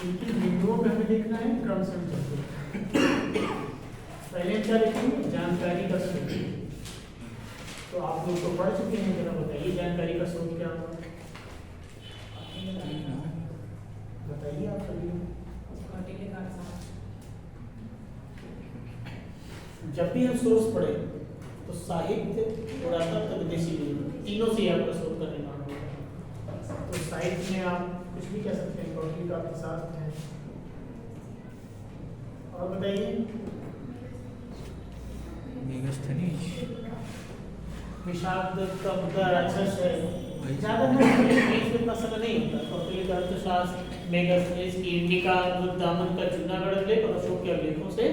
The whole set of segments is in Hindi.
इनकी बिंदुओं पे हमें देखना है क्रम से चलते। पहले क्या लिखेंगे? जानकारी का स्रोत। तो आप लोग तो पढ़ चुके हैं, जरा बताइए जानकारी का स्रोत क्या होगा? बताइए आप सभी। जब भी हम सोर्स पढ़े तो साहित्य, पुरातत्व, विदेशी तीनों से आपका स्रोत का निर्माण होगा। तो साहित्य में आप कुछ भी कह सकते हैं, कौटिल्य का अर्थशास्त्र है। और बताइए। विषाद का मुद्दा राक्षस है, ज्यादा इतना समय नहीं होता। कौटिल्य का अर्थशास्त्र, मेगास्थनीज की इंडिका, दामन का जूनागढ़ लेख और अशोक के लेखों से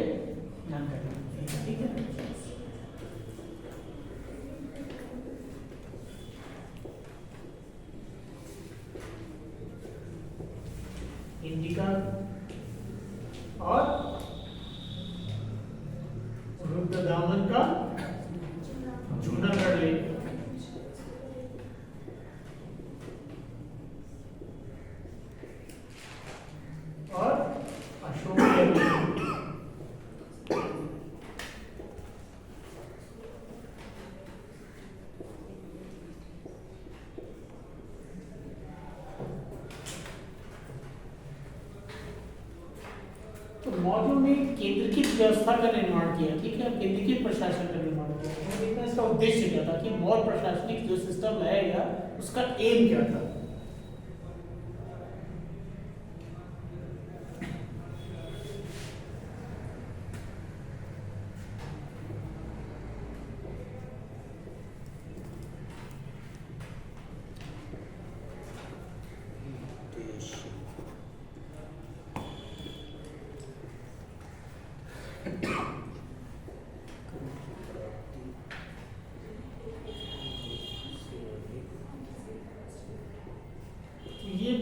जानकारी मिलती है। ठीक है। इंडिका और रुद्रदामन का जूनागढ़ लेख और अशोक के लेख। तो मौर्यों ने केंद्रीकृत व्यवस्था का निर्माण किया। ठीक है, केंद्रीकृत प्रशासन का निर्माण किया। देखना इसका उद्देश्य क्या था कि मौर्य प्रशासनिक जो सिस्टम लाया गया उसका एम क्या था?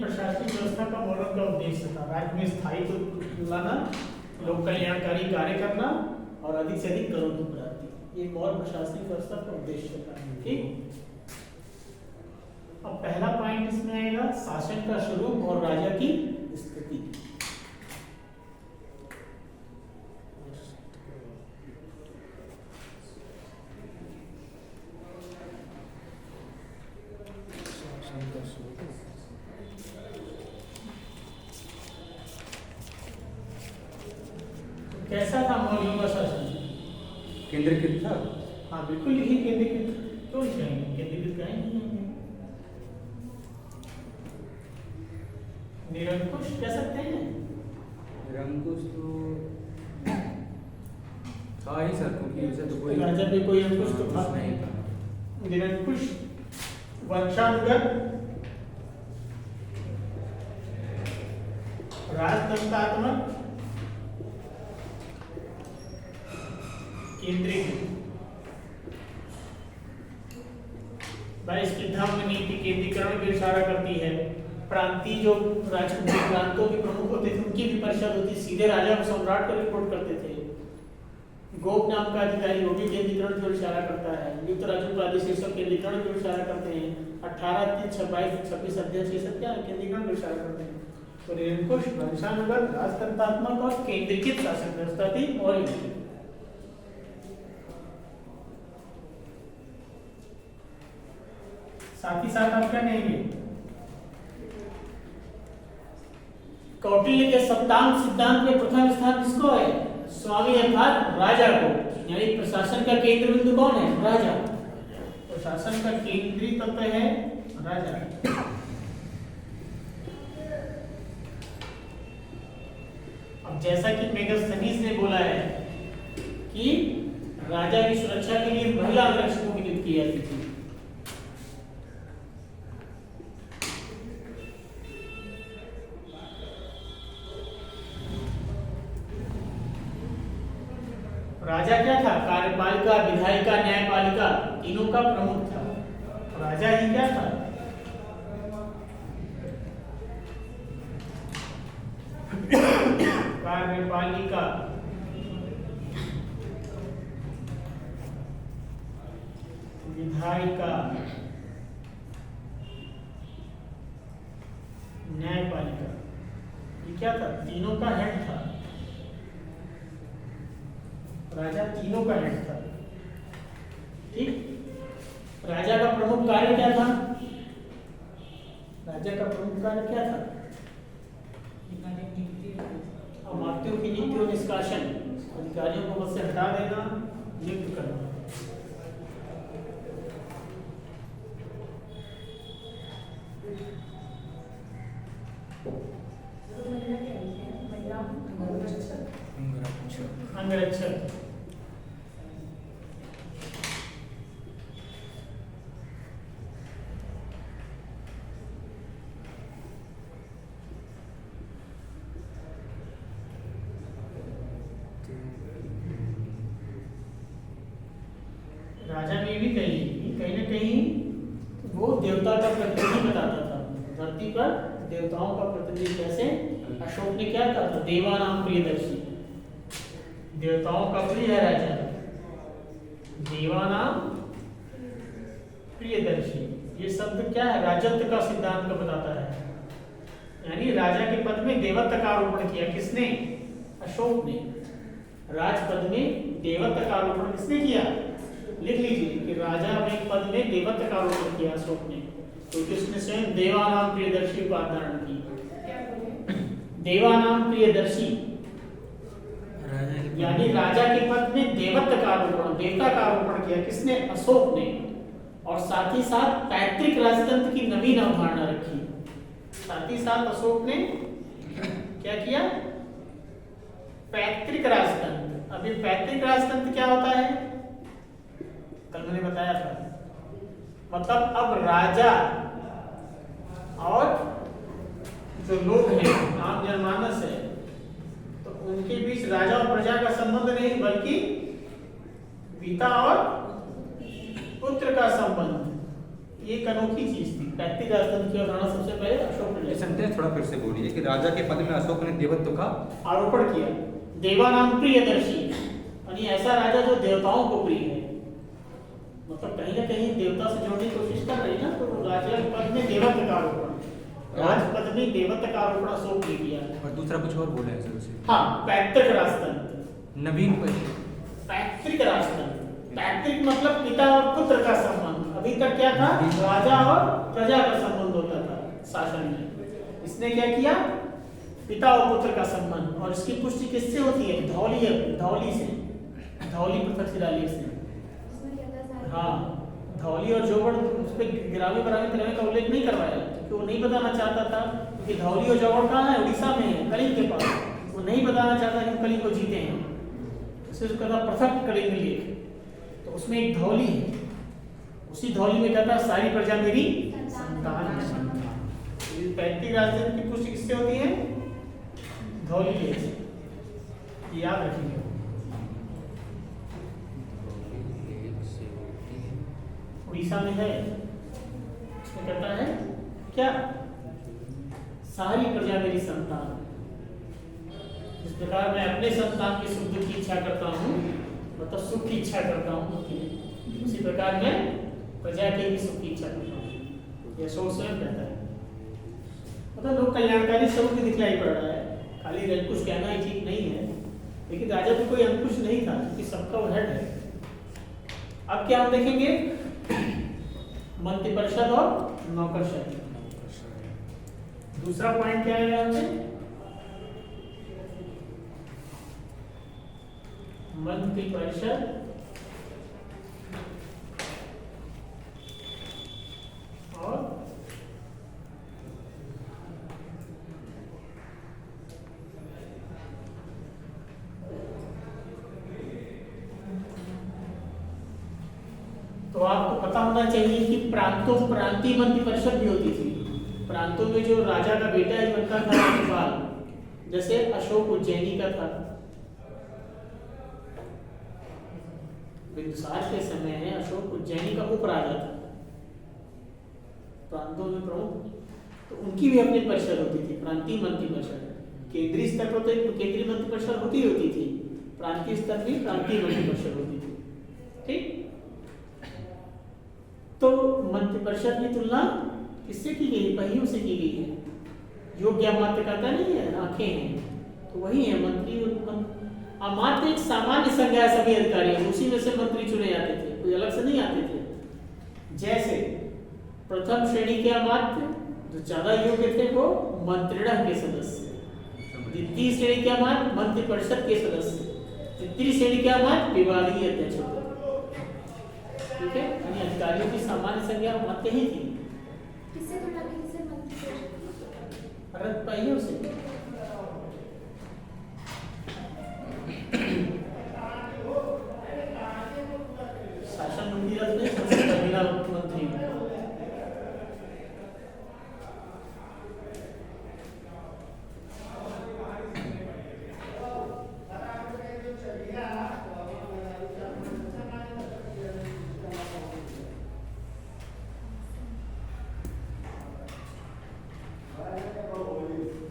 प्रशासनिक व्यवस्था का मौर्यों का उद्देश्य था राज्य में स्थायित्व लाना, लोक कल्याणकारी कार्य करना और अधिक से अधिक करों की प्राप्ति। ये मौर्य प्रशासनिक व्यवस्था का उद्देश्य था। ठीक। अब पहला पॉइंट इसमें आएगा शासन का स्वरूप और राजा की स्थिति। कैसा था मौर्यों का शासन? केंद्रीकृत था। हाँ बिल्कुल, यही केंद्रीकृत। क्यों नहीं कहेंगे? केंद्रीकृत कहेंगे। निरंकुश कह सकते हैं। निरंकुश तो था ही सर, क्योंकि उसे तो कोई राजा पे कोई अंकुश तो था नहीं था। निरंकुश, वंशानुगत, राजतंत्रात्मक, केंद्रीकृत। भाई इसकी धम्म नीति केंद्रीकरण की इशारा करती है। प्रांतीय जो राजपूत प्रांतों के प्रमुख होते थे उनकी भी परिषद होती, सीधे राजा को सम्राट को रिपोर्ट करते थे। गोप नाम का अधिकारी वो भी केंद्रीकरण की ओर इशारा करता है। युक्त राज्यों प्रादेशिक सब केंद्रीकरण की ओर इशारा करते हैं। 18, 30, 22, 26 अध्याय ये सब क्या केंद्रीकरण की इशारा करते हैं। तो निरंकुश, वंशानुगत, राजतंत्रात्मक और केंद्रीकृत शासन व्यवस्था थी मौर्य की। साथ ही साथ आप क्या कहेंगे? कौटिल्य के सप्तांग सिद्धांत में प्रथम स्थान किसको है? स्वामी अर्थात राजा को। यानी प्रशासन का केंद्र बिंदु कौन है? राजा। प्रशासन का केंद्रीय तत्व है राजा। अब जैसा कि मेगास्थनीज ने बोला है कि राजा की सुरक्षा के लिए महिला अंगरक्षकों की नियुक्ति की जाती थी। राजा क्या था? कार्यपालिका, विधायिका, न्यायपालिका तीनों का प्रमुख था। राजा ही क्या था? कार्यपालिका, विधायिका, न्यायपालिका। ये क्या था? तीनों का हेड था। राजा तीनों का हेड था। ठीक। राजा का प्रमुख कार्य क्या था? राजा का प्रमुख कार्य क्या था? अमात्यों की नियुक्ति और निष्कासन, अधिकारियों को पद से हटा देना, नियुक्त करना। अंगरक्षक। राजा ने भी कहीं ना कहीं वो देवता का प्रतिनिधि बताता था। धरती पर देवताओं का प्रतिनिधि कैसे? अशोक ने क्या कहा था? देवानाम प्रियदर्शी। देवताओं का प्रिय है राजा। देवानाम प्रियदर्शी, ये शब्द क्या है? राजत्व का सिद्धांत को बताता है। यानी राजा के पद में देवत्व का आरोपण किया। किसने? अशोक ने। राजपद में देवत्व का आरोपण किसने किया? लिख लीजिए कि राजा में पद में देवत्व का आरोपण किया अशोक ने, क्योंकि उसने स्वयं देवानाम प्रियदर्शी का धारण की। देवानाम प्रियदर्शी यानी राजा के पद में देवत्व का आरोपण, देवता का आरोपण किया। किसने? अशोक ने। और साथ ही साथ पैतृक राजतंत्र की नवीन अवधारणा रखी। साथ ही साथ अशोक ने क्या किया? पैतृक राजतंत्र। अभी पैतृक राजतंत्र क्या होता है? कल मैंने बताया था। मतलब अब राजा और जो लोग हैं, आम जनमानस है, तो उनके बीच राजा और प्रजा का संबंध नहीं, बल्कि पिता और पुत्र का संबंध। ये एक अनोखी चीज थी। पैतृक राजतंत्र की अवधारणा सबसे पहले अशोक ने। सेंटेंस थोड़ा फिर से बोलिए कि राजा के पद में अशोक ने देवत्व का आरोपण किया। देवानाम प्रियदर्शी यानी ऐसा राजा जो देवताओं को प्रिय है। मतलब कहीं ना कहीं देवता से जोड़ने की कोशिश कर रही है ना, तो राजा पद में देवत्व का आरोपण, राजपद में देवत्व का आरोपण अशोक ने किया। और दूसरा कुछ और बोला है सर उसे? हाँ, पैतृक राजतंत्र। नवीन पैतृक राजतंत्र। पैतृक मतलब पिता और पुत्र का संबंध। अभी तक क्या था? राजा और प्रजा का संबंध होता था शासन में। इसने क्या किया? पिता और पुत्र का संबंध। और इसकी पुष्टि किससे होती है? धौली से, धौली पृथक शिलालेख से। हाँ, धौली और जोगड़ उस पर गिरावे करावे का उल्लेख नहीं करवाया, क्योंकि वो नहीं बताना चाहता था, क्योंकि धौली और जोगड़ कहाँ है? उड़ीसा में है, कलिंग के पास। वो नहीं बताना चाहता कि हम कलिंग को जीते हैं, इसलिए उसका था पृथक कलिंग लेख। तो उसमें एक धौली है, उसी धौली में कहता है सारी प्रजा मेरी संतान है। पैतृक राजतंत्र की पुष्टि किससे होती है? धौली लेख से। याद रखिएगा। उड़ीसा में है, उसमें कहता है क्या? सारी प्रजा मेरी संतान। इस प्रकार मैं अपने संतान के सुख दुख की इच्छा करता हूँ, मतलब सुख की इच्छा करता हूँ, उसी प्रकार मैं प्रजा के भी सुख की इच्छा करता हूँ। यह अशोक स्वयं कहता है। मतलब लोग कल्याणकारी स्वरूप भी दिखलाई पड़ रहा है। खाली अंकुश कहना ही ठीक नहीं है, लेकिन राजा तो कोई अंकुश नहीं था, क्योंकि सबका वो हेड है। अब क्या हम देखेंगे? मंत्रिपरिषद और नौकरशाही। दूसरा पॉइंट क्या है यहाँ पे? मंत्रिपरिषद और तो आपको पता होना चाहिए कि प्रांतीय मंत्रिपरिषद भी होती थी। प्रांतों में जो राजा का बेटा ही बनता था राज्यपाल, जैसे अशोक उज्जैनी का था। बिंदुसार के समय में अशोक उज्जैनी का उपराजा था, प्रांतों में प्रमुख। तो उनकी भी अपनी परिषद होती थी, प्रांतीय मंत्रिपरिषद। केंद्रीय स्तर पर तो एक केंद्रीय मंत्रिपरिषद होती थी, प्रांतीय स्तर पर प्रांतीय मंत्रिपरिषद होती थी। ठीक। तो मंत्रिपरिषद की तुलना किससे की गई? पहियों से की गई है। योग्य अमात्य कहता नहीं है, आंखें हैं, तो वही है मंत्री। अमात्य एक सामान्य संज्ञा है सभी अधिकारियों, उसी में से मंत्री चुने जाते थे, कोई अलग से नहीं आते थे। जैसे प्रथम श्रेणी के अमात्य जो ज्यादा योग्य थे वो मंत्रिणा के सदस्य, द्वितीय श्रेणी के अमात्य मंत्रिपरिषद के सदस्य, तृतीय श्रेणी के अमात्य विभागीय अध्यक्ष होते। ठीक है, यानी अधिकारियों की सामान्य संज्ञा अमात्य ही थी। किससे तो लगे किसे मंत्री रथ पहियों से। शासन मंत्री रथ नहीं, संसद का बिना मंत्री।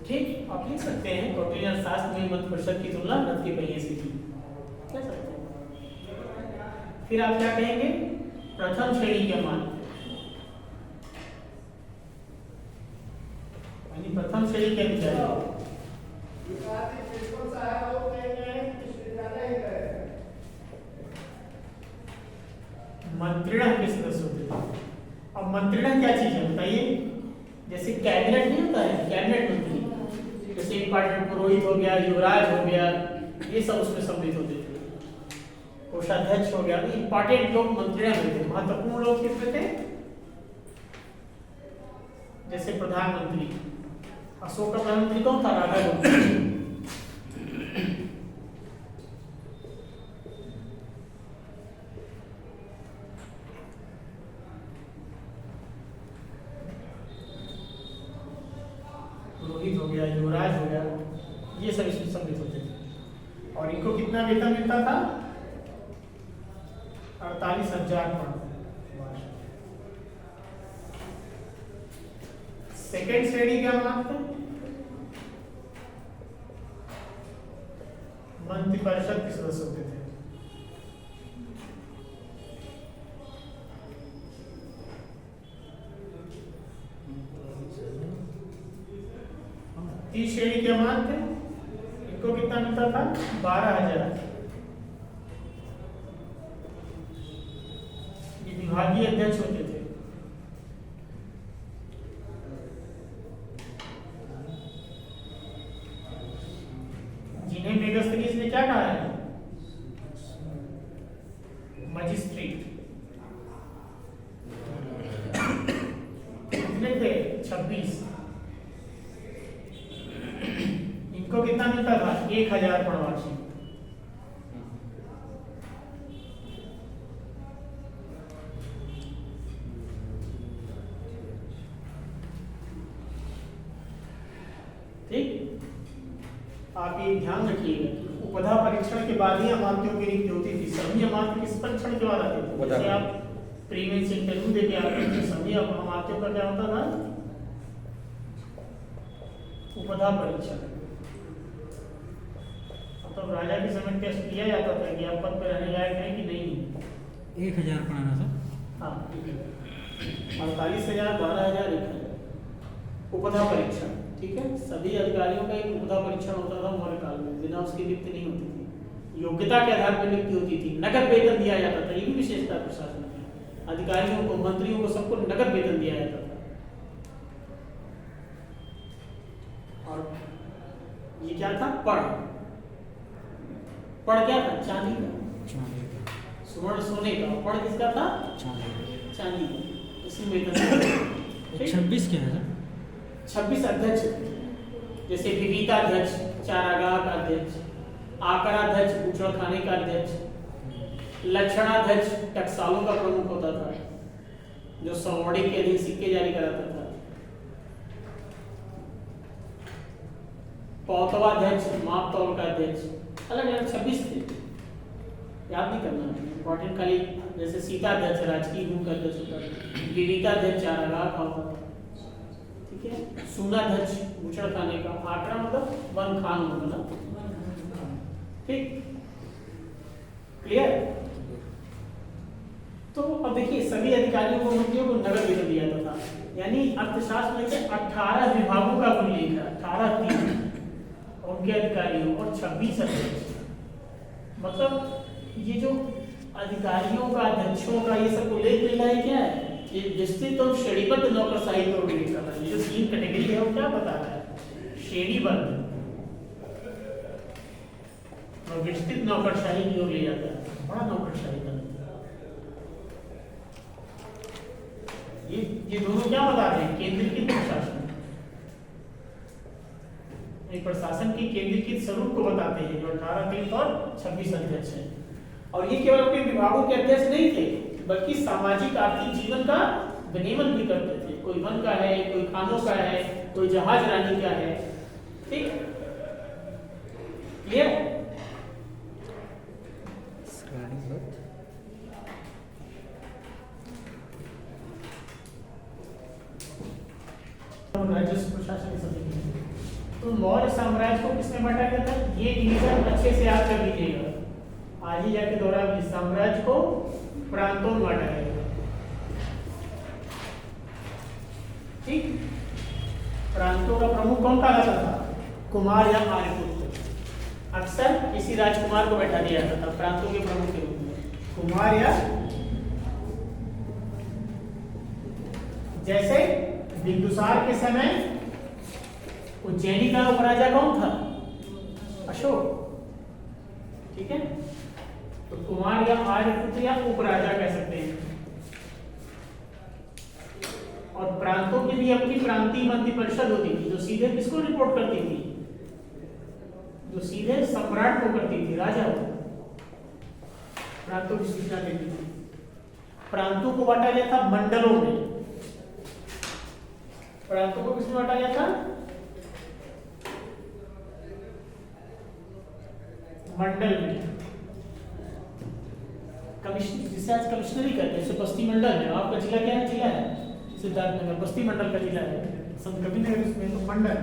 ठीक, आप लिख सकते हैं कौटिल्य अर्थशास्त्र में मंत्रिपरिषद की तुलना रथ के पहिए से की, कह सकते हैं। फिर आप क्या कहेंगे, प्रथम श्रेणी के अमात्य, यानी प्रथम श्रेणी के अधिकारी। मंत्रिणा के सदस्य होते थे। अब मंत्रिणा क्या चीज है बताइए, जैसे कैबिनेट नहीं होता है, कैबिनेट मंत्री, जैसे इंपॉर्टेंट पुरोहित हो गया, युवराज हो गया, ये सब उसमें सम्मिलित होते थे। कोषाध्यक्ष हो गया, इंपॉर्टेंट लोग मंत्रिणा में थे। महत्वपूर्ण लोग किसमें थे, जैसे प्रधानमंत्री। अशोक का प्रधानमंत्री कौन था, राजा गुप्त। पुरोहित हो गया, युवराज हो गया, ये सब इसमें सम्मिलित होते थे। और इनको कितना वेतन मिलता था, 48,000 सेकेंड श्रेणी के अमात्य मंत्रिपरिषद के सदस्य होते थे। तीस श्रेणी के अमात्य, इनको कितना मिलता था, 12,000। ये विभागीय अध्यक्ष होते थे। जिन्हें मेगास्थनीज ने क्या कहा है, मजिस्ट्रेट। कितने थे, 26। इनको कितना मिलता था, 1,000 प्रवासी। ठीक, आप ये ध्यान रखिएगा कि उपधा परीक्षण के बाद ही अमात्यों की नियुक्ति होती थी। सभी अमात्य किस परीक्षण के बाद आते थे, जैसे आप प्रीमेंस इंटरव्यू देके आते थे, सभी अमात्यों का क्या होता था, उपधा परीक्षण। तो राजा के समय टेस्ट किया जाता था कि आप पद पर रहने लायक हैं कि नहीं। 1,000 पढ़ाना था। हाँ, 48,000, 12,000, 1,000 उपधा परीक्षण। ठीक है, सभी अधिकारियों का एक उपधा परीक्षण होता था मौर्य काल में, बिना उसकी नियुक्ति नहीं होती थी। योग्यता के आधार पर नियुक्ति होती थी, नगद वेतन दिया जाता था। ये भी विशेषता प्रशासन की, अधिकारियों को, मंत्रियों को, सबको नगद वेतन दिया जाता था। और ये क्या था, पढ़ क्या था, चांदी का, स्वर्ण सोने का। पढ़ किसका था, चांदी का। इसी वेतन 26 क्या है सर? 26 अध्यक्ष थे, जैसे विविताध्यक्ष, चारागाह का अध्यक्ष, आकराध्यक्ष, बूचड़ खाने का अध्यक्ष, लक्षणाध्यक्ष टकसालों का प्रमुख होता था, जो सौवड़ी के अधीन सिक्के जारी कराता था, पौतवाध्यक्ष, माप तौल का अध्यक्ष। अलग अलग 26 थे, याद नहीं करना, इंपॉर्टेंट खाली। जैसे सीताध्यक्ष राजकीय गुण का अध्यक्ष होता था, विविताध्यक्ष चारागाह का होता था। ठीक है, सूनाध्यक्ष बूचड़ खाने का, आकड़ा मतलब वन खान होगा ना। ठीक, क्लियर। तो अब देखिए, सभी अधिकारियों को, मंत्रियों को नगद वेतन दिया जाता था। यानी अर्थशास्त्र में से 18 विभागों का उल्लेख है, 18 तीन उनके अधिकारियों और 26 अध्यक्ष। मतलब ये जो अधिकारियों का, अध्यक्षों का ये सब उल्लेख मिल रहा है क्या है? ये विस्तृत और श्रेणीबद्ध नौकरशाही का उल्लेख कर रहा है। ये जो 3 कैटेगरी है वो क्या बता रहा है? श्रेणीबद्ध और विस्तृत नौकरशाही की ओर ले जाता है। बड़ा नौकरशाही का ये दोनों क्या बता रहे हैं? केंद्रीकृत प्रशासन, एक प्रशासन की केंद्रीकृत स्वरूप को बताते हैं, जो 18 तीर्थ और 26 अध्यक्ष हैं। और ये केवल अपने विभागों के अध्यक्ष नहीं थे, बल्कि सामाजिक आर्थिक जीवन का विनियमन भी करते थे। कोई वन का है, कोई खानों का है, कोई जहाज रानी का है। ठीक, क्लियर? राजस्व प्रशासन समिति। तो मौर्य साम्राज्य को किसने बांटा गया था? ये डिवीजन अच्छे से याद कर लीजिएगा, आज ही जाके दोहरा। साम्राज्य को प्रांतों में बांटा गया। ठीक, प्रांतों का प्रमुख कौन कहलाता था? कुमार या आर्यपुत्र। अक्सर किसी राजकुमार को बैठा दिया जाता था प्रांतों के प्रमुख के रूप में, कुमार या। जैसे बिंदुसार के समय उज्जैनी का उपराजा कौन था? अशोक। ठीक है, तो कुमार या आर्यपुत्र या उपराजा कह सकते हैं। और प्रांतों की भी अपनी प्रांतीय मंत्रिपरिषद होती थी, जो सीधे किसको रिपोर्ट करती थी? जो सीधे सम्राट को करती थी, राजा को। प्रांतों की सूचना देती थी। प्रांतों को बांटा गया था मंडलों में। प्रांतों को किसमें बांटा गया था? मंडल में। कमिश्नर, जिसे आज कमिश्नरी कहते हैं, जैसे बस्ती मंडल है। आपका जिला क्या है? जिला है सिद्धार्थनगर, बस्ती मंडल का जिला है। संत कबीरनगर उसमें तो मंडल,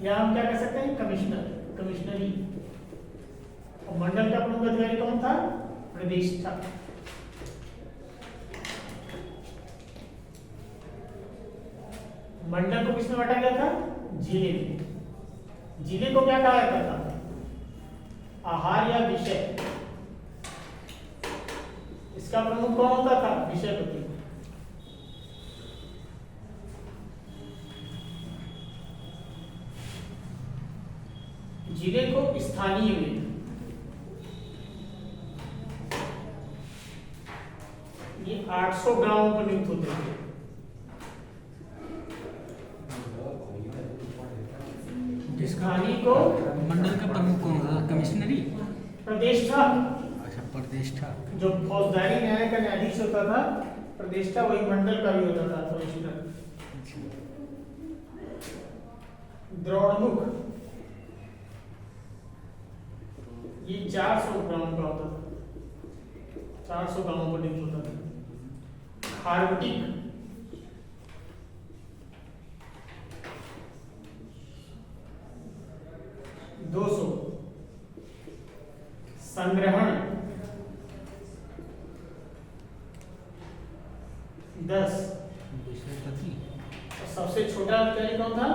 या हम क्या कह सकते हैं? कमिश्नर, कमिश्नरी। और मंडल का प्रमुख अधिकारी कौन था? प्रतिष्ठा। मंडल को किसमें बांटा गया था? जिले में। जिले को क्या कहा जाता था? आहार या विषय। इसका प्रमुख कौन होता था? विषयपति। जिले को स्थानीय में, ये 800 गांवों पर नियुक्त होते थे। स्थानीय को मंडल का प्रमुख कौन था? कमिश्नरी, प्रतिष्ठा। अच्छा, प्रतिष्ठा। जो फौजदारी न्याय का न्यायाधीश होता था, प्रतिष्ठा वही मंडल का भी होता था, कमिश्नर। द्रोणमुख, ये 400 गांवों का होता था, 400 गांवों पर नियुक्त होता था। खारवटिक, संग्रहण 10। और सबसे छोटा अधिकारी कौन था?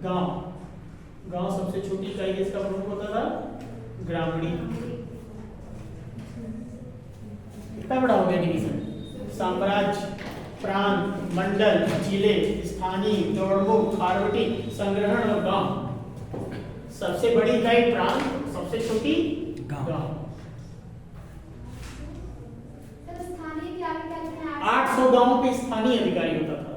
गांव। गांव सबसे छोटी इकाई जिसका प्रमुख होता था? ग्रामीणी। कितना बड़ा हो गया डिवीजन? साम्राज्य, प्रांत, मंडल, जिले, स्थानीय, द्रोणमुख, खारवटिक, संग्रहण और गांव। सबसे बड़ी इकाई प्रांत, सबसे छोटी गांव। सर स्थानीय के आगे क्या लिखा है? 800 गांवों के स्थानीय अधिकारी होता था।